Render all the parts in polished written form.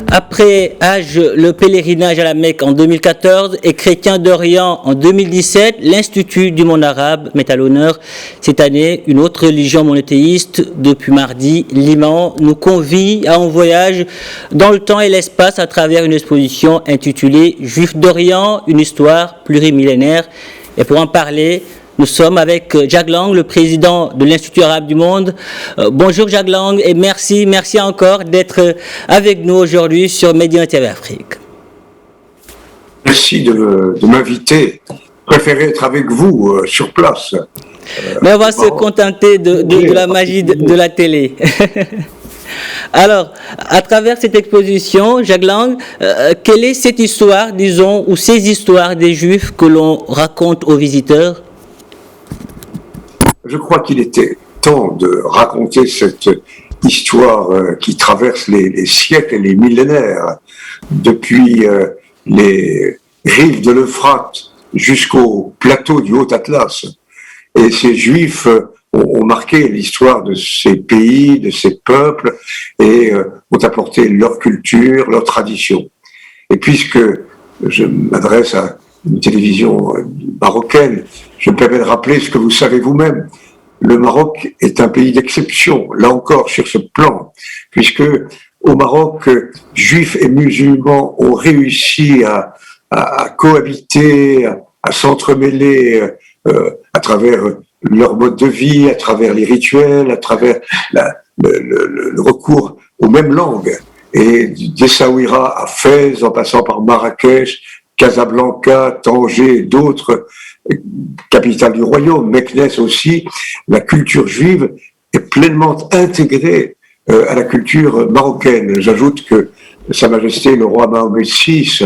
Après Hajj, le pèlerinage à la Mecque en 2014 et Chrétiens d'Orient en 2017, l'Institut du monde arabe met à l'honneur cette année une autre religion monothéiste. Depuis mardi, l'imam nous convie à un voyage dans le temps et l'espace à travers une exposition intitulée Juifs d'Orient, une histoire plurimillénaire. Et pour en parler, nous sommes avec Jack Lang, le président de l'Institut arabe du monde. Bonjour Jack Lang et merci encore d'être avec nous aujourd'hui sur Média TV Afrique. Merci de m'inviter. Je préférais être avec vous sur place. Mais on va se contenter de la magie de la télé. Alors, à travers cette exposition, Jack Lang, quelle est cette histoire, disons, ou ces histoires des Juifs que l'on raconte aux visiteurs? Je crois qu'il était temps de raconter cette histoire qui traverse les siècles et les millénaires, depuis les rives de l'Euphrate jusqu'au plateau du Haut-Atlas. Et ces Juifs ont marqué l'histoire de ces pays, de ces peuples, et ont apporté leur culture, leur tradition. Et puisque je m'adresse à une télévision marocaine, je me permets de rappeler ce que vous savez vous-même. Le Maroc est un pays d'exception, là encore sur ce plan, puisque au Maroc, juifs et musulmans ont réussi à cohabiter, à s'entremêler à travers leur mode de vie, à travers les rituels, à travers le recours aux mêmes langues. Et d'Essaouira à Fès, en passant par Marrakech, Casablanca, Tanger et d'autres capitales du royaume, Meknès aussi, la culture juive est pleinement intégrée à la culture marocaine. J'ajoute que Sa Majesté le roi Mohamed VI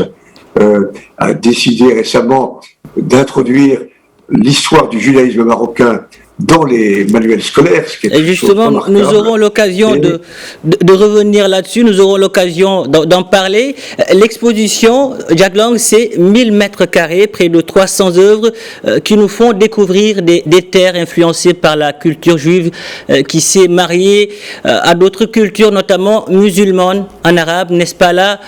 a décidé récemment d'introduire l'histoire du judaïsme marocain dans les manuels scolaires. Ce qui est et justement, nous aurons l'occasion de revenir là-dessus, nous aurons l'occasion d'en parler. L'exposition, Jack Lang, c'est 1000 mètres carrés, près de 300 œuvres qui nous font découvrir des terres influencées par la culture juive qui s'est mariée à d'autres cultures, notamment musulmanes en arabe. N'est-ce pas là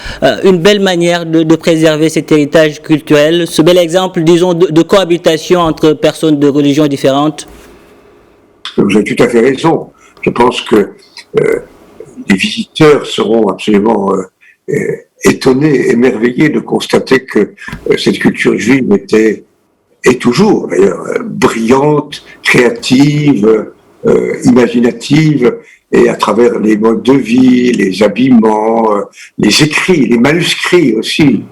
une belle manière de préserver cet héritage culturel, ce bel exemple, disons, de cohabitation entre personnes de religions différentes? Vous avez tout à fait raison. Je pense que les visiteurs seront absolument étonnés, émerveillés de constater que cette culture juive est toujours d'ailleurs brillante, créative, imaginative, et à travers les modes de vie, les habillements, les écrits, les manuscrits aussi.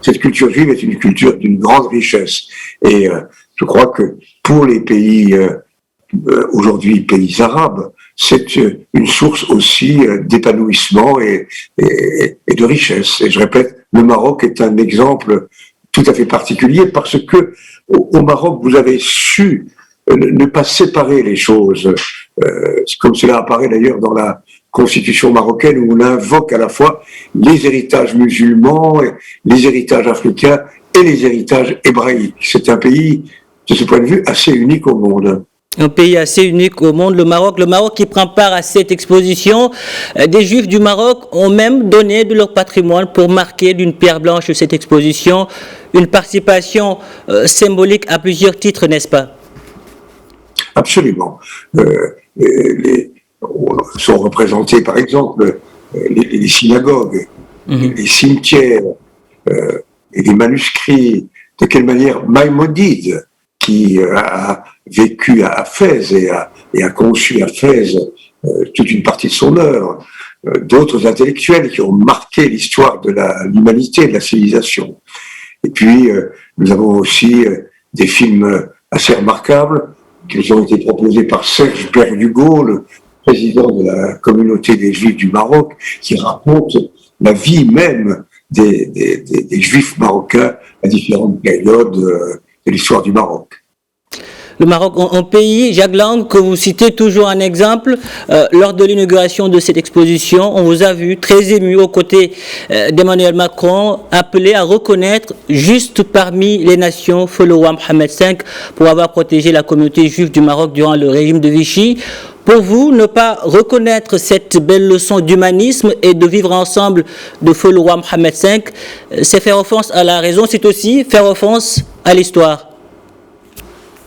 Cette culture juive est une culture d'une grande richesse. Et je crois que pour les pays aujourd'hui pays arabes, c'est une source aussi d'épanouissement et de richesse. Et je répète, le Maroc est un exemple tout à fait particulier parce que au Maroc, vous avez su ne pas séparer les choses, comme cela apparaît d'ailleurs dans la constitution marocaine où on invoque à la fois les héritages musulmans, les héritages africains et les héritages hébraïques. C'est un pays, de ce point de vue, assez unique au monde. Un pays assez unique au monde, le Maroc. Le Maroc qui prend part à cette exposition. Des Juifs du Maroc ont même donné de leur patrimoine pour marquer d'une pierre blanche cette exposition. Une participation symbolique à plusieurs titres, n'est-ce pas? Absolument. Sont représentés, par exemple, les synagogues, les cimetières et les manuscrits. De quelle manière Maïmonide, qui a vécu à Fès et a conçu à Fès toute une partie de son œuvre, d'autres intellectuels qui ont marqué l'histoire de l'humanité, de la civilisation. Et puis, nous avons aussi des films assez remarquables qui nous ont été proposés par Serge Berdugo, le président de la communauté des Juifs du Maroc, qui raconte la vie même des Juifs marocains à différentes périodes de l'histoire du Maroc. Le Maroc, un pays, Jacques Lang, que vous citez toujours un exemple, lors de l'inauguration de cette exposition, on vous a vu très ému aux côtés d'Emmanuel Macron, appelé à reconnaître juste parmi les nations feu le roi Mohamed V pour avoir protégé la communauté juive du Maroc durant le régime de Vichy. Pour vous, ne pas reconnaître cette belle leçon d'humanisme et de vivre ensemble de feu le roi Mohamed V, c'est faire offense à la raison, c'est aussi faire offense à l'histoire.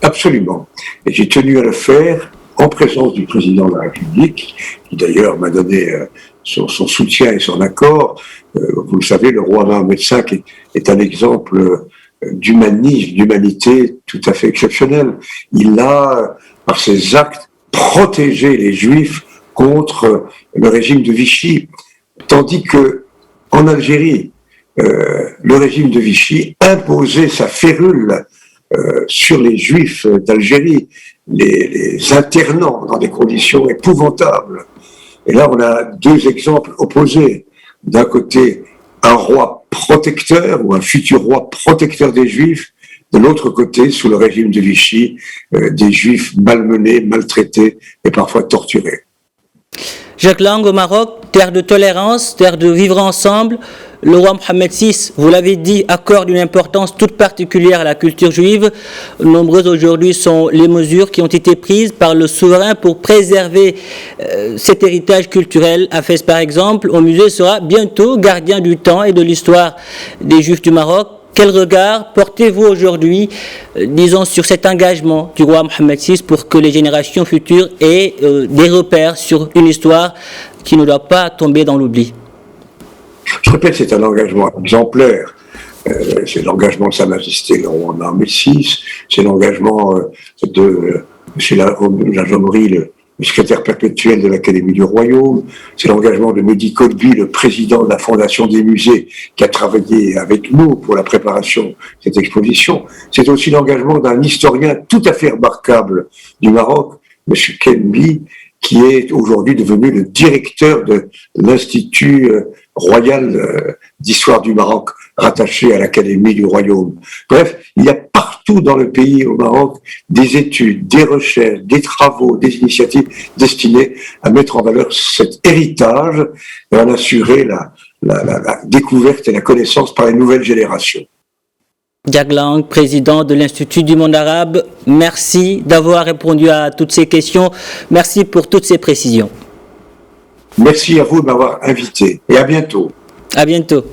Absolument. Et j'ai tenu à le faire en présence du président de la République, qui d'ailleurs m'a donné son soutien et son accord. Vous le savez, le roi Mohamed V est un exemple d'humanisme, d'humanité tout à fait exceptionnel. Il a, par ses actes, protégé les Juifs contre le régime de Vichy, tandis que en Algérie, le régime de Vichy imposait sa férule sur les Juifs d'Algérie, les internant dans des conditions épouvantables. Et là, on a deux exemples opposés. D'un côté, un roi protecteur ou un futur roi protecteur des Juifs. De l'autre côté, sous le régime de Vichy, des Juifs malmenés, maltraités et parfois torturés. Jacques Lang, au Maroc, terre de tolérance, terre de vivre ensemble. Le roi Mohamed VI, vous l'avez dit, accorde une importance toute particulière à la culture juive. Nombreuses aujourd'hui sont les mesures qui ont été prises par le souverain pour préserver cet héritage culturel. À Fès, par exemple, au musée sera bientôt gardien du temps et de l'histoire des Juifs du Maroc. Quel regard portez-vous aujourd'hui, disons, sur cet engagement du roi Mohamed VI pour que les générations futures aient des repères sur une histoire qui ne doit pas tomber dans l'oubli? Je répète, c'est un engagement exemplaire. C'est l'engagement de Sa Majesté le roi Mohamed VI, c'est l'engagement de M. Lajomery, le secrétaire perpétuel de l'Académie du Royaume, c'est l'engagement de Mehdi Kolbi, le président de la Fondation des musées, qui a travaillé avec nous pour la préparation de cette exposition. C'est aussi l'engagement d'un historien tout à fait remarquable du Maroc, M. Kenbi, qui est aujourd'hui devenu le directeur de l'Institut royal d'histoire du Maroc, rattaché à l'Académie du Royaume. Bref, il y a partout dans le pays, au Maroc, des études, des recherches, des travaux, des initiatives destinées à mettre en valeur cet héritage et à en assurer la découverte et la connaissance par les nouvelles générations. Jacques Lang, président de l'Institut du monde arabe, merci d'avoir répondu à toutes ces questions. Merci pour toutes ces précisions. Merci à vous de m'avoir invité et à bientôt. À bientôt.